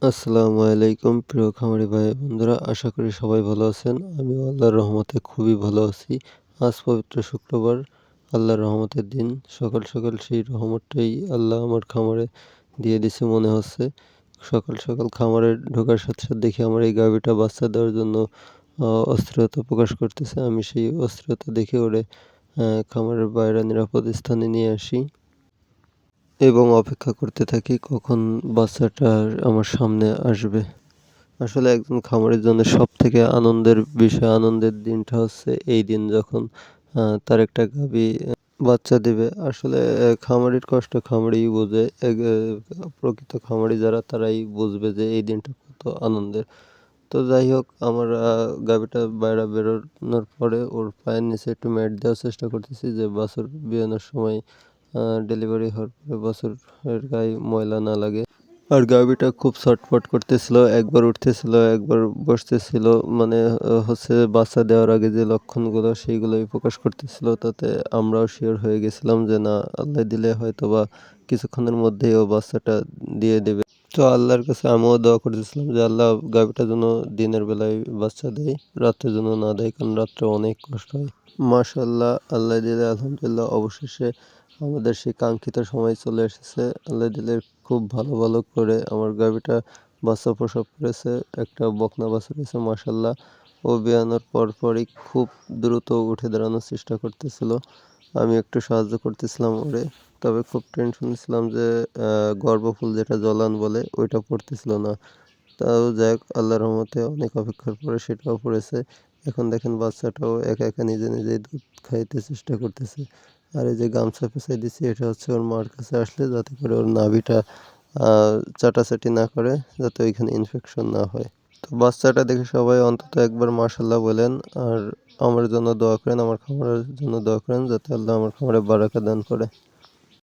আসসালামু আলাইকুম প্রিয় খামারি ভাই বন্ধুরা, আশা করি সবাই ভালো আছেন। আমিও আল্লাহর রহমতে খুবই ভালো আছি। আজ পবিত্র শুক্রবার, আল্লাহর রহমতের দিন। সকাল সকাল সেই রহমতটাই আল্লাহ আমার খামারে দিয়ে দিছে মনে হচ্ছে। সকাল সকাল খামারে ঢোকার সাথে সাথে দেখি আমার এই গাভীটা বাচ্চা দেওয়ার জন্য অস্থিরতা প্রকাশ করতেছে। আমি সেই অস্থিরতা দেখে ওরে খামারের বাইরে নিরাপদ স্থানে নিয়ে আসি এবং অপেক্ষা করতে থাকি কখন বাচ্চাটা আমার সামনে আসবে। আসলে একজন খামারের জন্য সবথেকে আনন্দের বিষয়, আনন্দের দিনটা হচ্ছে এই দিন যখন তার একটা গাভী বাচ্চা দিবে। আসলে খামারির কষ্ট খামারিই বোঝে। প্রকৃত খামারি যারা তারাই বুঝবে যে এই দিনটা কত আনন্দের। তো যাই হোক, আমার গাভীটা বাইরে বেরোনোর পরে ওর পায়ের নিচে একটু ম্যাট দেওয়ার চেষ্টা করতেছি যে বাছুর বেরোনোর সময় ডেলিভারি হওয়ার পরে বাছুরের গায়ে ময়লা না লাগে। আর গাভীটা খুব ছটফট করতেছিল, একবার উঠতেছিল, একবার বসতেছিল। মানে হচ্ছে বাচ্চা দেওয়ার আগে যে লক্ষণগুলো সেইগুলোই প্রকাশ করতেছিল। তাতে আমরাও শিওর হয়ে গেছিলাম যে না, আল্লাহ দিলে হয়তোবা কিছুক্ষণের মধ্যেই ও বাচ্চাটা দিয়ে দেবে। তো আল্লাহর কাছে আমিও দোয়া করতেছিলাম যে আল্লাহ গাভীটা যেন দিনের বেলায় বাচ্চা দেয়, রাত্রে যেন না দেয়, কারণ রাত্রে অনেক কষ্ট হয়। মাশাআল্লাহ, আল্লাহ দিলে আলহামদুলিল্লাহ অবশেষে আমাদের সেই কাঙ্ক্ষিত সময় চলে এসেছে। আল্লাহ দিলে খুব ভালো ভালো করে আমার গাভীটা বাচ্চা প্রসব করেছে। একটা বকনা বাছুর হয়েছে মাশাআল্লাহ। ও বেয়ানোর পরপরই খুব দ্রুত উঠে দাঁড়ানোর চেষ্টা করতেছিল। আমি একটু সাহায্য করতেছিলাম ওরে। তবে খুব টেনশনে ছিলাম যে গর্ভফুল যেটা জলান বলে ওইটা পড়তেছিল না। তাও যাই হোক, আল্লাহর রহমতে অনেক অপেক্ষার পরে সেটাও পড়েছে। এখন দেখেন বাচ্চাটাও একা একা নিজে নিজেই দুধ খাইতে চেষ্টা করতেছে। আর এই যে গামছা পেঁচাই দিচ্ছি, এটা হচ্ছে ওর মার কাছে আসলে যাতে করে ওর নাভিটা চাটাচাটি না করে, যাতে ওইখানে ইনফেকশন না হয়। তো বাচ্চাটা দেখে সবাই অন্তত একবার মাশাল্লাহ বলেন। আর আমার জন্য দোয়া করেন, আমার খামারের জন্য দোয়া করেন যাতে আল্লাহ আমার খামারে বারাকা দান করে।